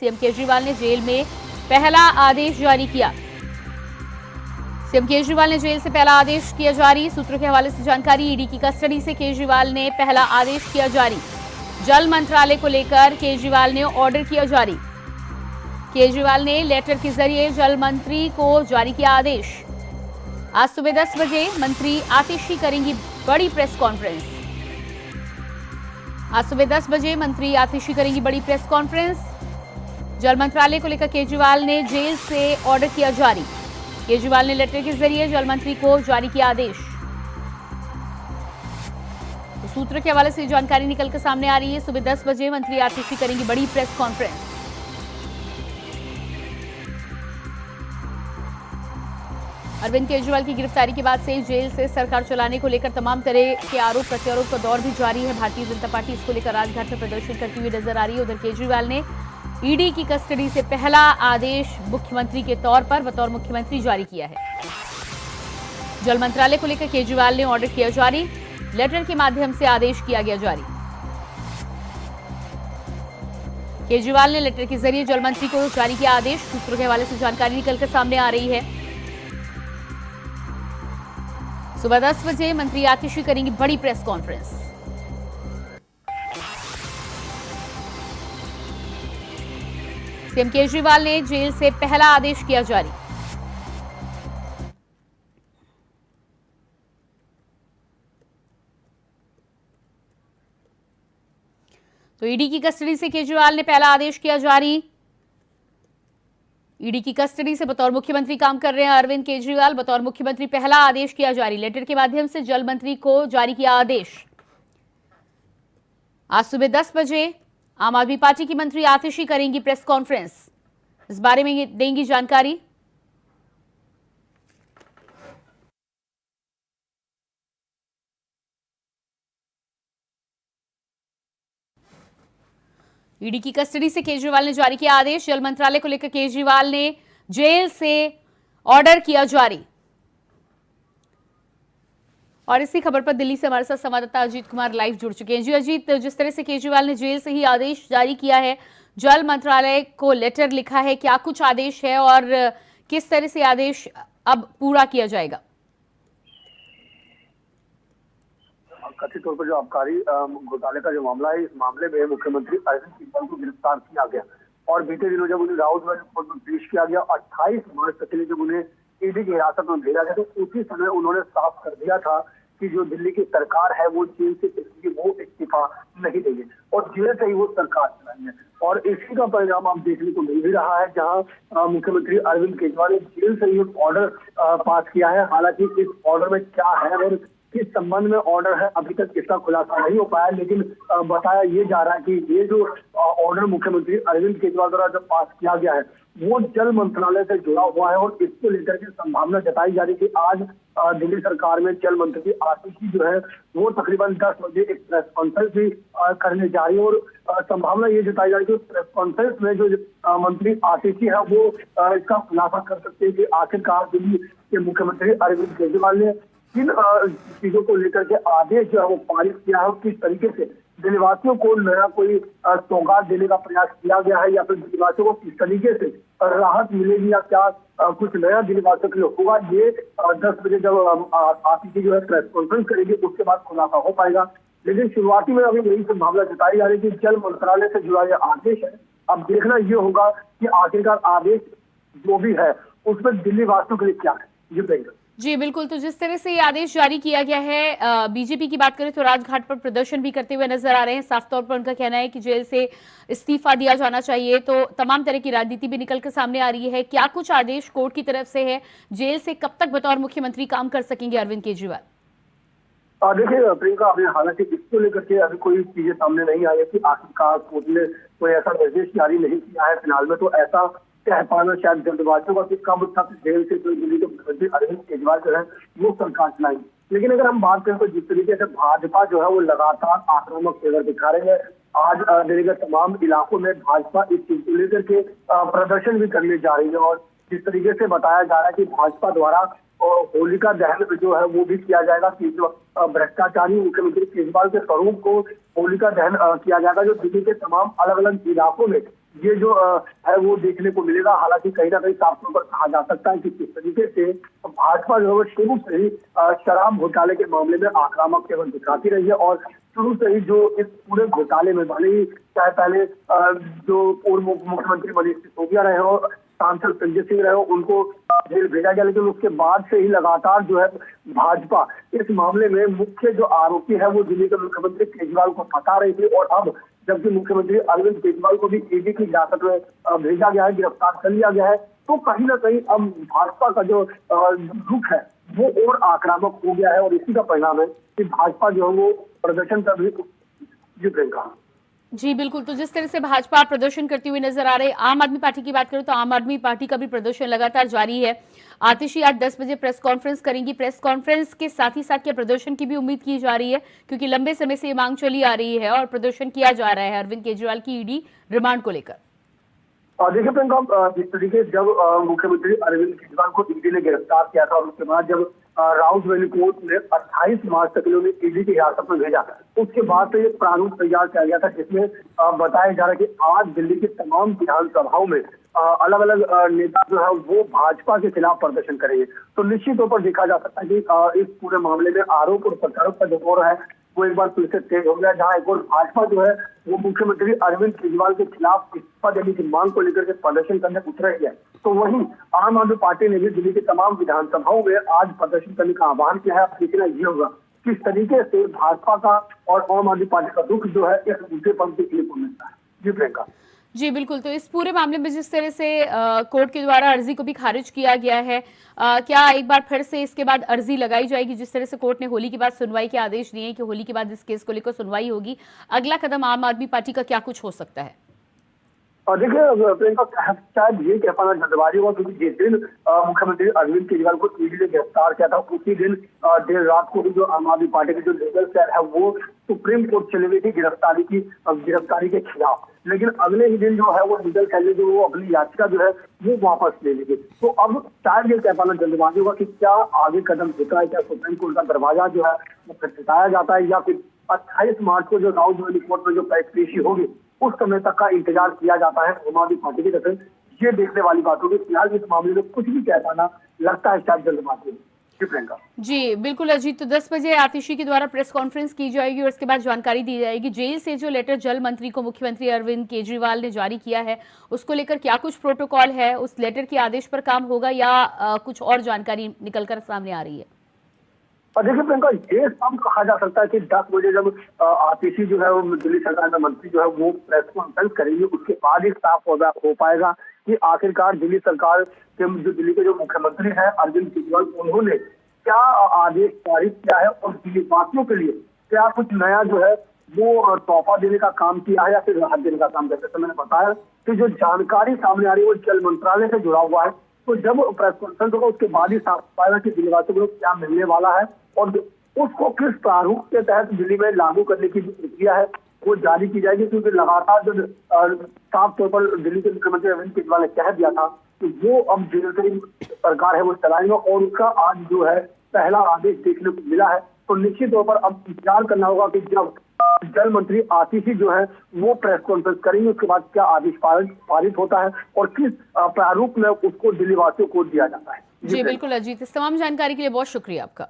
CM Kejriwal ने jail में पहला आदेश जारी किया। सीएम केजरीवाल ने जेल से पहला आदेश किया जारी। सूत्रों के हवाले से जानकारी, ईडी की कस्टडी से केजरीवाल ने पहला आदेश किया जारी। जल मंत्रालय को लेकर केजरीवाल ने ऑर्डर किया जारी। केजरीवाल ने लेटर के जरिए जल मंत्री को जारी किया आदेश। आज सुबह 10 बजे मंत्री आतिशी करेंगी बड़ी प्रेस कॉन्फ्रेंस। आज सुबह 10 बजे मंत्री आतिशी करेंगी बड़ी प्रेस कॉन्फ्रेंस। जल मंत्रालय को लेकर केजरीवाल ने जेल से ऑर्डर किया जारी। केजरीवाल ने लेटर के जरिए जल मंत्री को जारी किया आदेश। तो सूत्र के हवाले से जानकारी निकलकर सामने आ रही है। सुबह 10 बजे मंत्री आतिशी करेंगी बड़ी प्रेस कॉन्फ्रेंस। अरविंद केजरीवाल की गिरफ्तारी के बाद से जेल से सरकार चलाने को लेकर तमाम तरह के आरोप प्रत्यारोप का दौर भी जारी है। भारतीय जनता पार्टी इसको लेकर राजघाट में प्रदर्शन करती हुई नजर आ रही है। उधर केजरीवाल ने ईडी की कस्टडी से पहला आदेश मुख्यमंत्री के तौर पर बतौर मुख्यमंत्री जारी किया है। जल मंत्रालय को लेकर केजरीवाल ने ऑर्डर किया जारी। लेटर के माध्यम से आदेश किया गया जारी। केजरीवाल ने लेटर के जरिए जल मंत्री को जारी किया आदेश। सूत्रों के हवाले से जानकारी निकलकर सामने आ रही है। सुबह 10 बजे मंत्री आतिशी करेंगी बड़ी प्रेस कॉन्फ्रेंस। सीएम केजरीवाल ने जेल से पहला आदेश किया जारी। तो ईडी की कस्टडी से केजरीवाल ने पहला आदेश किया जारी। ईडी की कस्टडी से बतौर मुख्यमंत्री काम कर रहे हैं अरविंद केजरीवाल। बतौर मुख्यमंत्री पहला आदेश किया जारी। लेटर के माध्यम से जल मंत्री को जारी किया आदेश। आज सुबह 10 बजे आम आदमी पार्टी की मंत्री आतिशी करेंगी प्रेस कॉन्फ्रेंस। इस बारे में देंगी जानकारी। ईडी की कस्टडी से केजरीवाल ने जारी किया आदेश। जल मंत्रालय को लेकर केजरीवाल ने जेल से ऑर्डर किया जारी। और इसी खबर पर दिल्ली से हमारे साथ संवाददाता अजीत कुमार लाइव जुड़ चुके हैं। जी अजीत, जिस तरह से केजरीवाल ने जेल से ही आदेश जारी किया है, जल मंत्रालय को लेटर लिखा है, क्या कुछ आदेश है और किस तरह से आदेश अब पूरा किया जाएगा? कथित तौर पर जो आबकारी घोटाले का जो मामला है, इस मामले में मुख्यमंत्री अरविंद केजरीवाल को गिरफ्तार किया गया और बीते दिनों जब उन्हें राउत कोर्ट में पेश किया गया, 28 मार्च तक के लिए जब उन्हें ईडी की हिरासत में भेजा गया, तो उसी समय उन्होंने साफ कर दिया था कि जो दिल्ली की सरकार है वो जेल से चलेगी, वो इस्तीफा नहीं देंगे और जेल से ही वो सरकार चलाएंगे। और इसी का परिणाम आप देखने को मिल भी रहा है, जहां मुख्यमंत्री अरविंद केजरीवाल ने जेल से ही ऑर्डर पास किया है। हालांकि इस ऑर्डर में क्या है और किस संबंध में ऑर्डर है, अभी तक इसका खुलासा नहीं हो पाया, लेकिन बताया ये जा रहा है कि ये जो ऑर्डर मुख्यमंत्री अरविंद केजरीवाल द्वारा जब पास किया गया है वो जल मंत्रालय से जुड़ा हुआ है और इसको लेकर के संभावना जताई जा रही है कि आज दिल्ली सरकार में जल मंत्री आतिशी जो है वो तकरीबन 10 बजे एक प्रेस कॉन्फ्रेंस भी करने जा रही है और संभावना ये जताई जा रही है कि प्रेस कॉन्फ्रेंस में जो मंत्री आतिशी है वो इसका खुलासा कर सकते हैं कि आखिरकार दिल्ली के मुख्यमंत्री अरविंद केजरीवाल ने किन चीजों को लेकर के आदेश जो है वो पारित किया है और किस तरीके से दिल्लीवासियों को नया कोई सौगात देने का प्रयास किया गया है या फिर दिल्लीवासियों को किस तरीके से राहत मिलेगी या क्या कुछ नया दिल्लीवासियों के लिए होगा, ये 10 बजे जब आतिशी जो है प्रेस कॉन्फ्रेंस करेंगे उसके बाद खुलासा हो पाएगा। लेकिन शुरुआती में अभी यही संभावना जताई जा रही है कि जल मंत्रालय से जुड़ा यह आदेश है। अब देखना ये होगा कि आखिरकार आदेश जो भी है उसमें दिल्ली वासियों के लिए क्या है। ये प्रियंका जी बिल्कुल, तो जिस तरह से ये आदेश जारी किया गया है, बीजेपी की बात करें तो राजघाट पर प्रदर्शन भी करते हुए नजर आ रहे हैं। साफ तौर पर उनका कहना है कि जेल से इस्तीफा दिया जाना चाहिए। तो तमाम तरह की राजनीति भी निकल कर सामने आ रही है। क्या कुछ आदेश कोर्ट की तरफ से है? जेल से कब तक बतौर मुख्यमंत्री काम कर सकेंगे अरविंद केजरीवाल? देखिए प्रियंका, आपने हालांकि इसको लेकर के अभी कोई चीजें सामने नहीं आई है कि आखिरकार कोर्ट ने कोई ऐसा निर्देश जारी नहीं किया है। फिलहाल में तो ऐसा कह पाना शायद जल्दबाजियों का कि कब तक जेल से कोई दिल्ली के मुख्यमंत्री अरविंद केजरीवाल जो है वो सरकार चलाएंगे। लेकिन अगर हम बात करें तो जिस तरीके से भाजपा जो है वो लगातार आक्रामक तेवर दिखा रहे हैं, आज दिल्ली के तमाम इलाकों में भाजपा इस चीज को लेकर के प्रदर्शन भी करने जा रही है और जिस तरीके से बताया जा रहा है कि भाजपा द्वारा होलिका दहन जो है वो भी किया जाएगा कि जो भ्रष्टाचारी मुख्यमंत्री केजरीवाल के स्वरूप को होलिका दहन किया जाएगा, जो दिल्ली के तमाम अलग अलग इलाकों में ये जो है वो देखने को मिलेगा। हालांकि कहीं ना कहीं साफ तौर पर कहा जा सकता है कि किस तरीके से भाजपा जो है शुरू से ही शराब घोटाले के मामले में आक्रामक केवल दिखाती रही है और शुरू से ही जो इस पूरे घोटाले में भले ही चाहे पहले जो पूर्व मुख्यमंत्री मनीष सिसोदिया रहे हो, सांसद संजय सिंह रहे हो, उनको जेल भेजा गया, लेकिन उसके बाद से ही लगातार जो है भाजपा इस मामले में मुख्य जो आरोपी है वो दिल्ली के मुख्यमंत्री केजरीवाल को फंसा रही थी। और अब जबकि मुख्यमंत्री अरविंद केजरीवाल को भी ईडी की हिरासत में भेजा गया है, गिरफ्तार कर लिया गया है, तो कहीं ना कहीं अब भाजपा का जो रुख है वो और आक्रामक हो गया है और इसी का परिणाम है कि भाजपा जो है वो प्रदर्शन कर रही जी प्रियंका। जी बिल्कुल, तो जिस तरह से भाजपा प्रदर्शन करती हुई नजर आ रही है, आम आदमी पार्टी की बात करें तो आम आदमी पार्टी का भी प्रदर्शन लगातार जारी है। आतिशी आज 10 बजे प्रेस कॉन्फ्रेंस करेंगी। प्रेस कॉन्फ्रेंस के साथ ही साथ क्या प्रदर्शन की भी उम्मीद की जा रही है, क्योंकि लंबे समय से ये मांग चली आ रही है और प्रदर्शन किया जा रहा है अरविंद केजरीवाल की ईडी रिमांड को लेकर। देखिए प्रियंका, जिस तरीके से जब मुख्यमंत्री अरविंद केजरीवाल को ईडी ने गिरफ्तार किया था और उसके बाद जब राउत वैली कोर्ट ने 28 मार्च तक उन्हें ईडी की हिरासत में भेजा, उसके बाद से एक प्रारूप तैयार किया गया था जिसमें बताया जा रहा है कि आज दिल्ली की तमाम विधानसभाओं में अलग अलग नेता जो है वो भाजपा के खिलाफ प्रदर्शन करेंगे। तो निश्चित तौर पर देखा जा सकता है कि इस पूरे मामले में आरोप और प्रत्यारोप का जो दौर है वो एक बार फिर से तेज हो गया, जहां एक और भाजपा जो है वो मुख्यमंत्री अरविंद केजरीवाल के खिलाफ इस्तीफा देने की मांग को लेकर के प्रदर्शन करने उतर रही है। तो वहीं आम आदमी पार्टी ने भी दिल्ली की तमाम विधानसभाओं में आज प्रदर्शन करने का आह्वान किया है। देखना ये होगा किस तरीके से भाजपा का और आम आदमी पार्टी का रुख जो है इस मुद्दे पर देखने को मिलता है। जी प्रियंका। जी बिल्कुल, तो इस पूरे मामले में जिस तरह से कोर्ट के द्वारा अर्जी को भी खारिज किया गया है, क्या एक बार फिर से इसके बाद अर्जी लगाई जाएगी? जिस तरह से कोर्ट ने होली के बाद सुनवाई के आदेश दिए कि होली के बाद इस केस को लेकर सुनवाई होगी, अगला कदम आम आदमी पार्टी का क्या कुछ हो सकता है? और देखिए प्रियंका, शायद ये कह पाना जल्दबाजी हुआ क्योंकि जिस दिन मुख्यमंत्री अरविंद केजरीवाल को ईडी ने गिरफ्तार किया था उसी दिन देर रात को भी जो आम आदमी पार्टी के जो लीगल सेल है वो सुप्रीम कोर्ट चली गई थी गिरफ्तारी के खिलाफ। लेकिन अगले ही दिन जो है वो लीगल सेल ने जो अपनी याचिका जो है वो वापस ले ली। तो अब शायद ये कह पाना जल्दबाजी होगा कि क्या आगे कदम होता है, क्या सुप्रीम कोर्ट का दरवाजा जो है वो खटखटाया जाता है या फिर 28 मार्च को जो राउत वैली कोर्ट में जो पेशी होगी उस समय तक का इंतजार किया जाता है आम आदमी पार्टी की तरफ। ये देखने वाली बात होगी। फिलहाल इस मामले में कुछ भी कह पाना लगता है शायद जल्दबाजी। जी बिल्कुल अजीत, तो 10 बजे आतिशी के द्वारा प्रेस कॉन्फ्रेंस की जाएगी और इसके बाद जानकारी दी जाएगी। जेल से जो लेटर जल मंत्री को मुख्यमंत्री अरविंद केजरीवाल ने जारी किया है उसको लेकर क्या कुछ प्रोटोकॉल है, उस लेटर के आदेश पर काम होगा या कुछ और जानकारी निकलकर सामने आ रही है? और देखिए प्रियंका, ये सब कहा जा सकता है कि 10 बजे जब आतिशी जो है वो दिल्ली सरकार में मंत्री जो है वो प्रेस कॉन्फ्रेंस करेंगे, उसके बाद ही साफ हो पाएगा कि आखिरकार दिल्ली सरकार के जो दिल्ली के जो मुख्यमंत्री हैं अरविंद केजरीवाल, उन्होंने क्या आदेश पारित किया है और दिल्ली वासियों के लिए क्या कुछ नया जो है वो तोहफा देने का काम किया है या फिर राहत देने का काम किया। जैसे मैंने बताया कि जो जानकारी सामने आ रही है वो जल मंत्रालय से जुड़ा हुआ है। तो जब प्रेस कॉन्फ्रेंस होगा उसके बाद ही साफ पाएगा कि दिल्लीवासियों को क्या मिलने वाला है और उसको किस प्रारूप के तहत दिल्ली में लागू करने की जो प्रक्रिया है वो जारी की जाएगी। क्योंकि लगातार जो साफ तौर पर दिल्ली के मुख्यमंत्री अरविंद केजरीवाल ने कह दिया था कि वो अब जो सरकार है वो चलाएंगे और उसका आज जो है पहला आदेश देखने को मिला है। तो निश्चित तौर पर अब इंतजार करना होगा कि जब जल मंत्री आतिशी जो है वो प्रेस कॉन्फ्रेंस करेंगे उसके बाद क्या आदेश पारित होता है और किस प्रारूप में उसको दिल्ली वासियों को दिया जाता है। जी बिल्कुल अजीत, इस तमाम जानकारी के लिए बहुत शुक्रिया आपका।